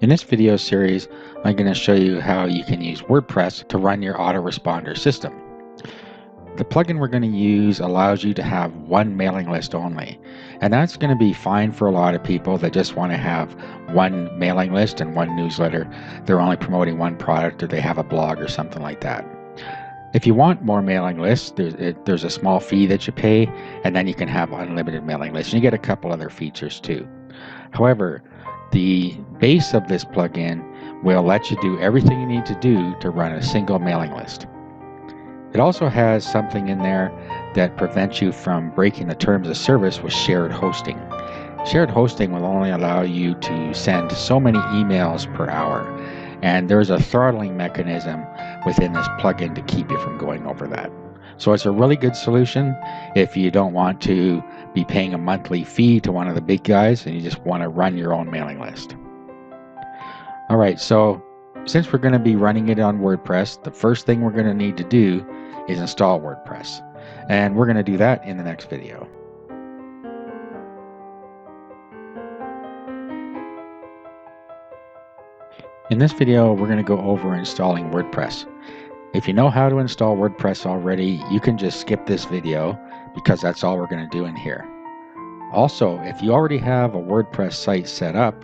In this video series, I'm going to show you how you can use WordPress to run your autoresponder system. The plugin we're going to use allows you to have one mailing list only, and that's going to be fine for a lot of people that just want to have one mailing list and one newsletter. They're only promoting one product, or they have a blog or something like that. If you want more mailing lists, there's a small fee that you pay, and then you can have unlimited mailing lists. And you get a couple other features too. However, the base of this plugin will let you do everything you need to do to run a single mailing list. It also has something in there that prevents you from breaking the terms of service with shared hosting. Shared hosting will only allow you to send so many emails per hour, and there's a throttling mechanism within this plugin to keep you from going over that. So it's a really good solution if you don't want to be paying a monthly fee to one of the big guys and you just want to run your own mailing list. All right, so since we're going to be running it on WordPress, the first thing we're going to need to do is install WordPress. And we're going to do that in the next video. In this video, we're going to go over installing WordPress. If you know how to install WordPress already, you can just skip this video because that's all we're going to do in here. Also, if you already have a WordPress site set up,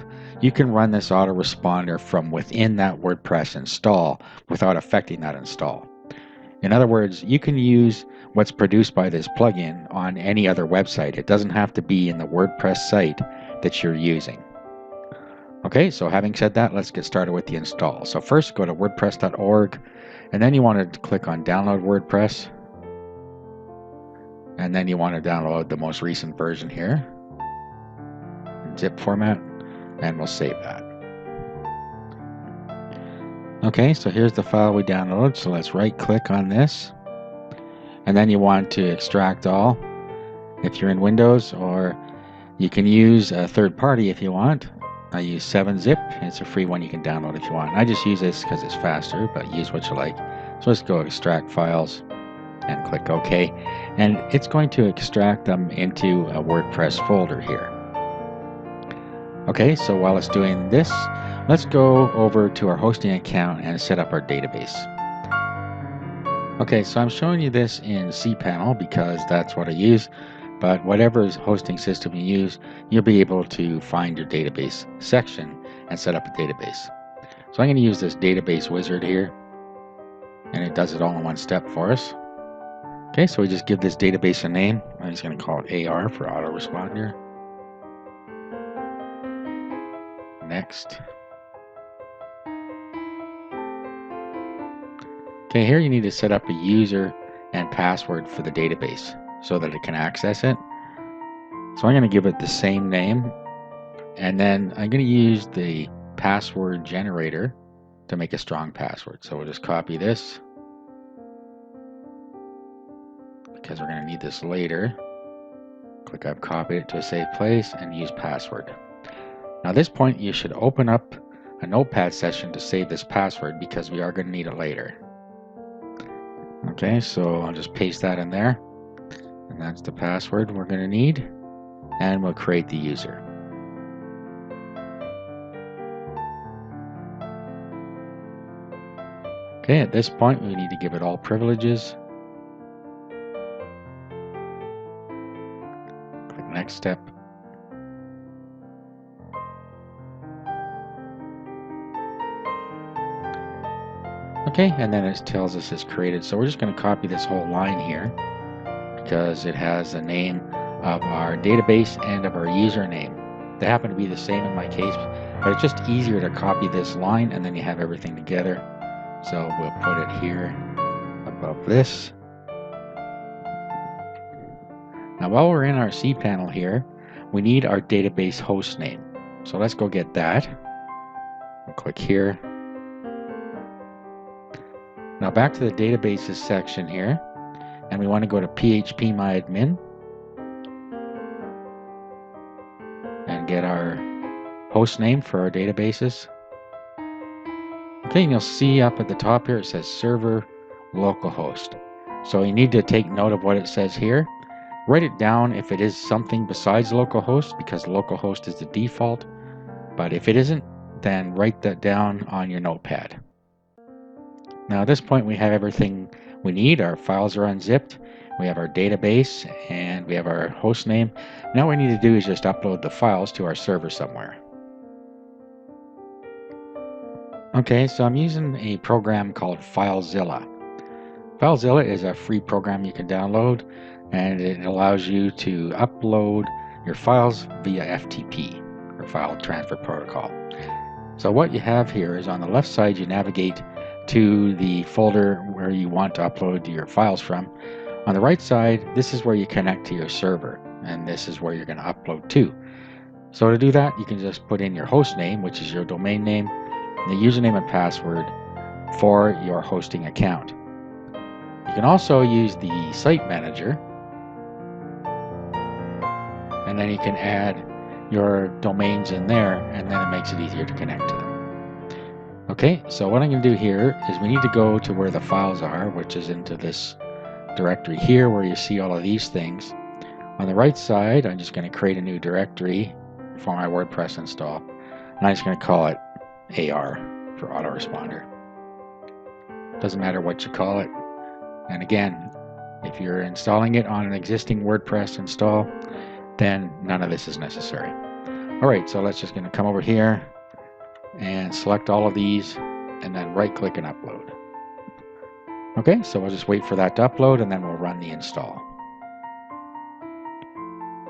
you can run this autoresponder from within that WordPress install without affecting that install. In other words, you can use what's produced by this plugin on any other website. It doesn't have to be in the WordPress site that you're using. Okay, so having said that, let's get started with the install. So first, go to wordpress.org, and then you want to click on Download WordPress. And then you want to download the most recent version here in zip format, and we'll save that. Okay, so here's the file we downloaded. So let's right click on this, and then you want to extract all if you're in Windows, or you can use a third party if you want. I use 7-zip. It's a free one you can download if you want. I just use this because it's faster, but use what you like. So let's go extract files and click OK. And it's going to extract them into a WordPress folder here. Okay, so while it's doing this, let's go over to our hosting account and set up our database. Okay, so I'm showing you this in cPanel because that's what I use. But whatever hosting system you use, you'll be able to find your database section and set up a database. So I'm going to use this database wizard here, and it does it all in one step for us. Okay, so we just give this database a name. I'm just going to call it AR for Autoresponder. Next. Okay, here you need to set up a user and password for the database so that it can access it. So I'm going to give it the same name, and then I'm going to use the password generator to make a strong password. So we'll just copy this because we're going to need this later. Click I've copied it to a safe place and use password. Now at this point you should open up a notepad session to save this password because we are going to need it later. Okay, so I'll just paste that in there. And that's the password we're going to need, and we'll create the user. Okay, at this point we need to give it all privileges. Click next step. Okay, and then it tells us it's created, so we're just going to copy this whole line here because it has the name of our database and of our username. They happen to be the same in my case, but it's just easier to copy this line and then you have everything together. So we'll put it here above this. Now while we're in our cPanel here, we need our database host name. So let's go get that. We'll click here. Now back to the databases section here. And we want to go to phpMyAdmin and get our host name for our databases. Okay, and you'll see up at the top here it says server localhost. So you need to take note of what it says here. Write it down if it is something besides localhost, because localhost is the default. But if it isn't, then write that down on your notepad. Now at this point we have everything we need. Our files are unzipped. We have our database and we have our host name. Now what we need to do is just upload the files to our server somewhere. Okay, so I'm using a program called FileZilla. FileZilla is a free program you can download, and it allows you to upload your files via FTP, or File Transfer Protocol. So what you have here is on the left side you navigate to the folder where you want to upload your files from. On the right side, this is where you connect to your server, and this is where you're going to upload to. So to do that, you can just put in your host name, which is your domain name, the username and password for your hosting account. You can also use the site manager, and then you can add your domains in there, and then it makes it easier to connect to them. Okay, so what I'm going to do here is we need to go to where the files are, which is into this directory here where you see all of these things. On the right side, I'm just going to create a new directory for my WordPress install, and I'm just going to call it AR for Autoresponder. Doesn't matter what you call it. And again, if you're installing it on an existing WordPress install, then none of this is necessary. All right, so let's just going to come over here and select all of these and then right click and upload. Okay, so we'll just wait for that to upload and then we'll run the install.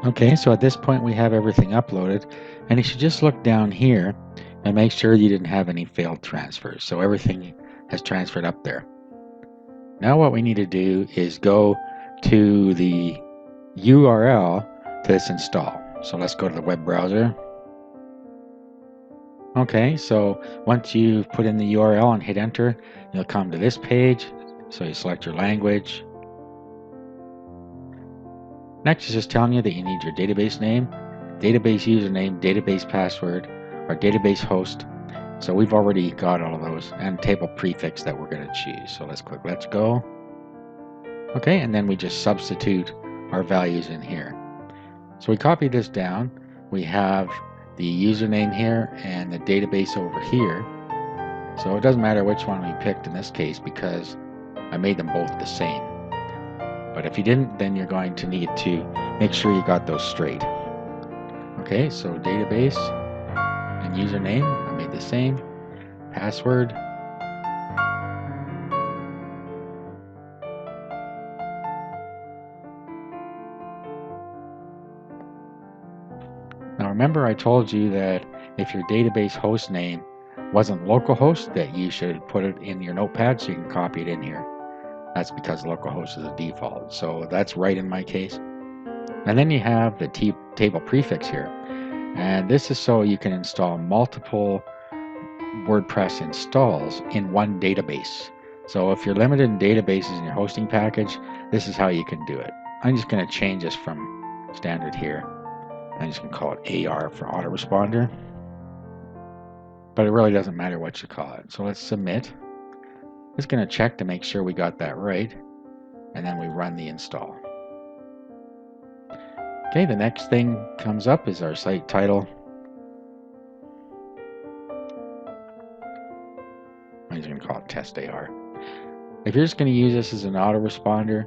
Okay, so at this point we have everything uploaded, and you should just look down here and make sure you didn't have any failed transfers. So everything has transferred up there. Now what we need to do is go to the URL to this install. So let's go to the web browser. Okay, so once you've put in the URL and hit enter, you'll come to this page. So you select your language. Next is just telling you that you need your database name, database username, database password, or database host. So we've already got all of those, and table prefix that we're going to choose. So let's click let's go. Okay, and then we just substitute our values in here. So we copy this down. We have the username here and the database over here. So it doesn't matter which one we picked in this case because I made them both the same. But if you didn't, then you're going to need to make sure you got those straight. Okay, so database and username, I made the same. Password. Now remember I told you that if your database host name wasn't localhost, that you should put it in your notepad so you can copy it in here. That's because localhost is a default. So that's right in my case. And then you have the table prefix here. And this is so you can install multiple WordPress installs in one database. So if you're limited in databases in your hosting package, this is how you can do it. I'm just going to change this from standard here. I'm just going to call it AR for Autoresponder. But it really doesn't matter what you call it. So let's submit. Just going to check to make sure we got that right. And then we run the install. Okay, the next thing comes up is our site title. I'm just going to call it test AR. If you're just going to use this as an autoresponder,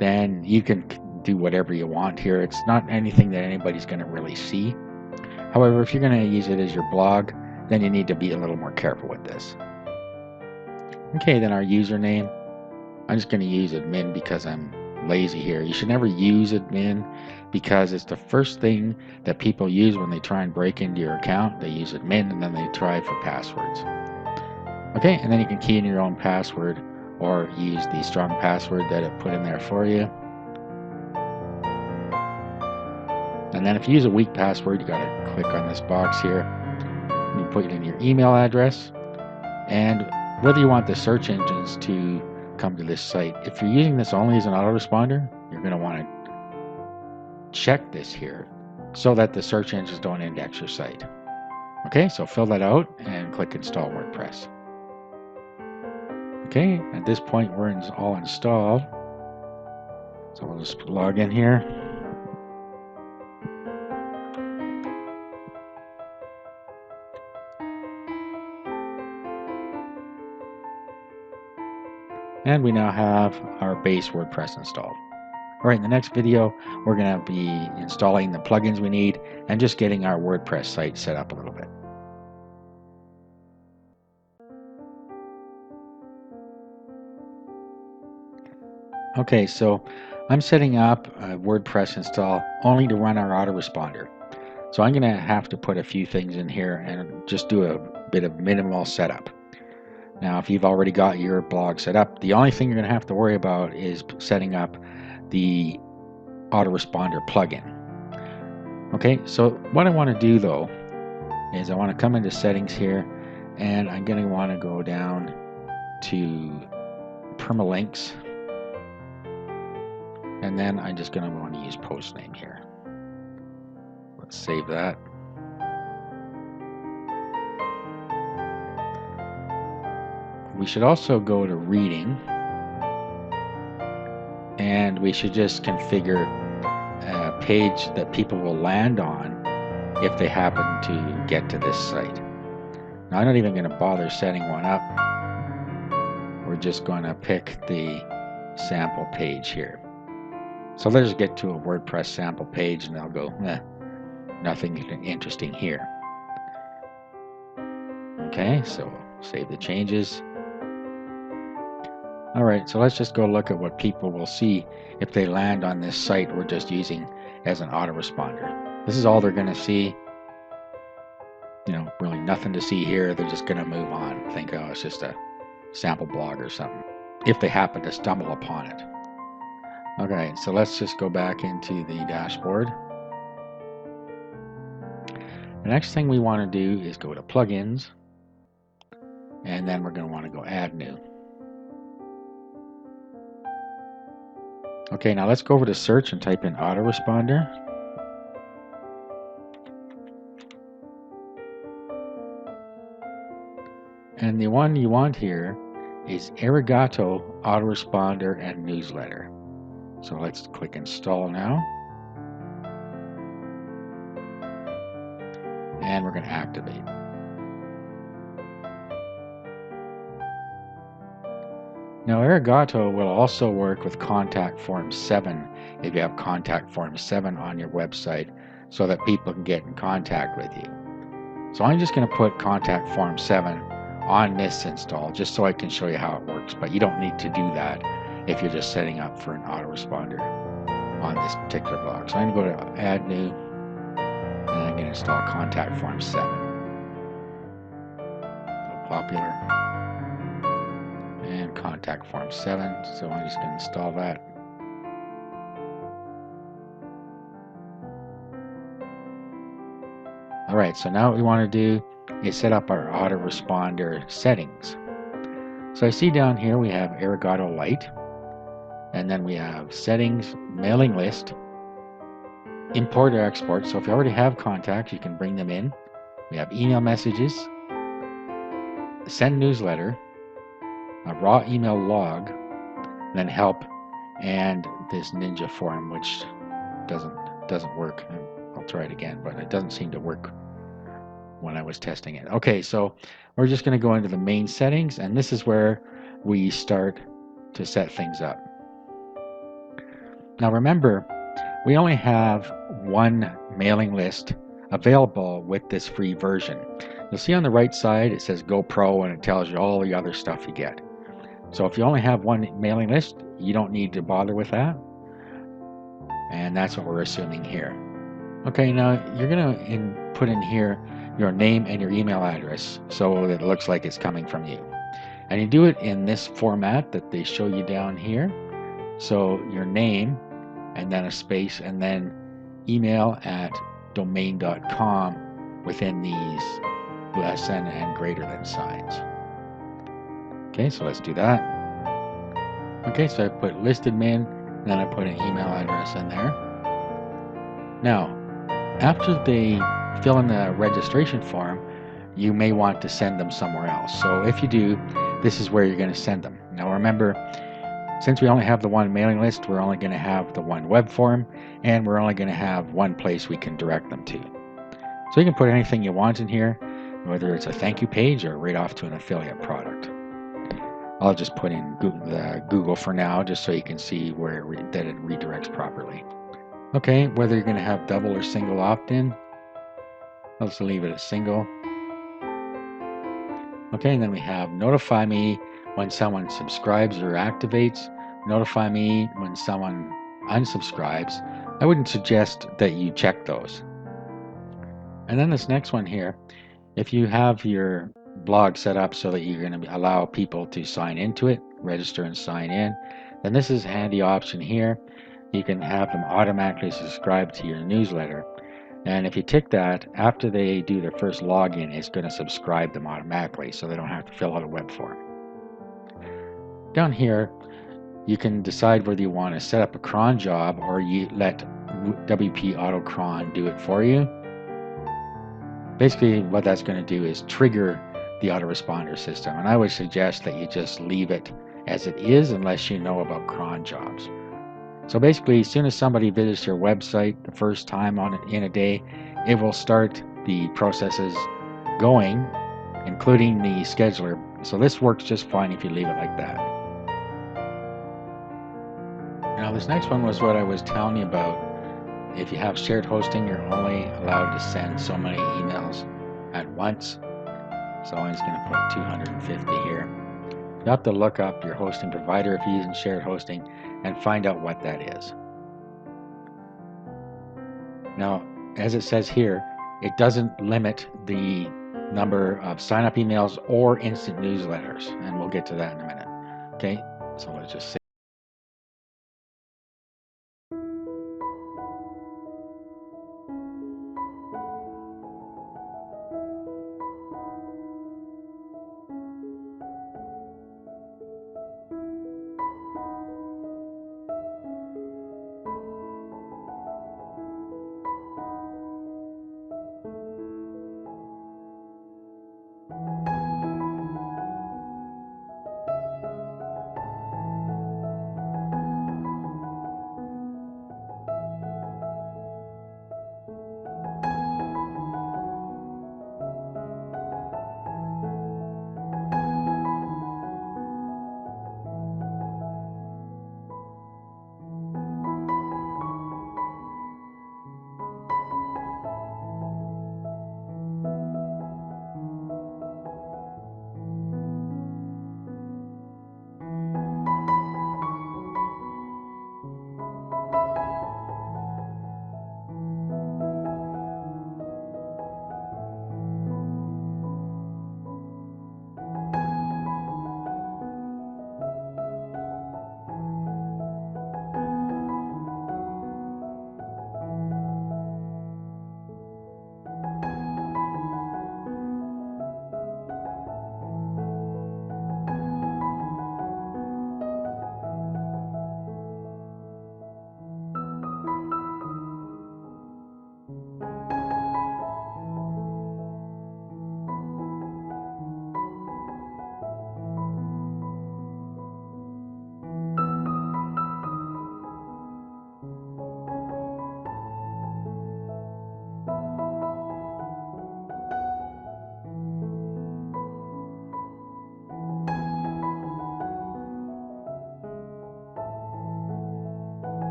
then you can do whatever you want here. It's not anything that anybody's going to really see. However, if you're going to use it as your blog, then you need to be a little more careful with this. Okay, then our username. I'm just going to use admin because I'm lazy here. You should never use admin because it's the first thing that people use when they try and break into your account. They use admin and then they try for passwords. Okay, and then you can key in your own password or use the strong password that it put in there for you. And then if you use a weak password, you got to click on this box here. You put in your email address and whether you want the search engines to come to this site. If you're using this only as an autoresponder, you're going to want to check this here so that the search engines don't index your site. Okay, so fill that out and click Install WordPress. Okay, at this point we're all installed. So we'll just log in here. And we now have our base WordPress installed. All right, in the next video, we're going to be installing the plugins we need and just getting our WordPress site set up a little bit. Okay, so I'm setting up a WordPress install only to run our autoresponder. So I'm going to have to put a few things in here and just do a bit of minimal setup. Now, if you've already got your blog set up, the only thing you're going to have to worry about is setting up the Autoresponder plugin. Okay, so what I want to do though is I want to come into settings here, and I'm going to want to go down to permalinks, and then I'm just going to want to use post name here. Let's save that. We should also go to reading, and we should just configure a page that people will land on if they happen to get to this site. Now, I'm not even going to bother setting one up. We're just going to pick the sample page here. So let's get to a WordPress sample page, and I'll go, nothing interesting here. Okay, so save the changes. All right, so let's just go look at what people will see if they land on this site we're just using as an autoresponder. This is all they're going to see. You know, really nothing to see here. They're just going to move on. Think, oh, it's just a sample blog or something, if they happen to stumble upon it. Okay, so let's just go back into the dashboard. The next thing we want to do is go to plugins, and then we're going to want to go add new. Okay, now let's go over to search and type in autoresponder. And the one you want here is Arigato Autoresponder and Newsletter. So let's click install now. And we're going to activate. Now, Arigato will also work with Contact Form 7 if you have Contact Form 7 on your website, so that people can get in contact with you. So I'm just going to put Contact Form 7 on this install just so I can show you how it works, but you don't need to do that if you're just setting up for an autoresponder on this particular blog. So I'm going to go to Add New, and I'm going to install Contact Form 7. So popular. And Contact Form 7, so I'm just going to install that. Alright, so now what we want to do is set up our autoresponder settings. So I see down here we have Arigato Lite, and then we have settings, mailing list, import or export. So if you already have contacts, you can bring them in. We have email messages, send newsletter, a raw email log, then help, and this Ninja form, which doesn't work. I'll try it again, but it doesn't seem to work when I was testing it. Okay, so we're just going to go into the main settings, and this is where we start to set things up. Now remember, we only have one mailing list available with this free version. You'll see on the right side it says Go Pro, and it tells you all the other stuff you get. So if you only have one mailing list, you don't need to bother with that. And that's what we're assuming here. Okay, now you're going to put in here your name and your email address so that it looks like it's coming from you. And you do it in this format that they show you down here. So your name, and then a space, and then email at domain.com within these less than and greater than signs. Okay, so let's do that. Okay, so I put listed min, and then I put an email address in there. Now, after they fill in the registration form, you may want to send them somewhere else. So if you do, this is where you're going to send them. Now remember, since we only have the one mailing list, we're only going to have the one web form, and we're only going to have one place we can direct them to. So you can put anything you want in here, whether it's a thank you page or right off to an affiliate product. I'll just put in Google for now, just so you can see where that it redirects properly. Okay, whether you're going to have double or single opt-in, let's leave it as single. Okay, and then we have notify me when someone subscribes or activates, notify me when someone unsubscribes. I wouldn't suggest that you check those. And then this next one here, if you have your blog set up so that you're going to allow people to sign into it, register and sign in, then this is a handy option here. You can have them automatically subscribe to your newsletter. And if you tick that, after they do their first login, it's going to subscribe them automatically so they don't have to fill out a web form. Down here, you can decide whether you want to set up a cron job or you let WP Auto Cron do it for you. Basically, what that's going to do is trigger the autoresponder system. And I would suggest that you just leave it as it is unless you know about cron jobs. So basically, as soon as somebody visits your website the first time in a day, it will start the processes going, including the scheduler. So this works just fine if you leave it like that. Now this next one was what I was telling you about. If you have shared hosting, you're only allowed to send so many emails at once. So I'm just going to put 250 here. You have to look up your hosting provider if you're using shared hosting and find out what that is. Now, as it says here, it doesn't limit the number of sign-up emails or instant newsletters, and we'll get to that in a minute. Okay, so let's just say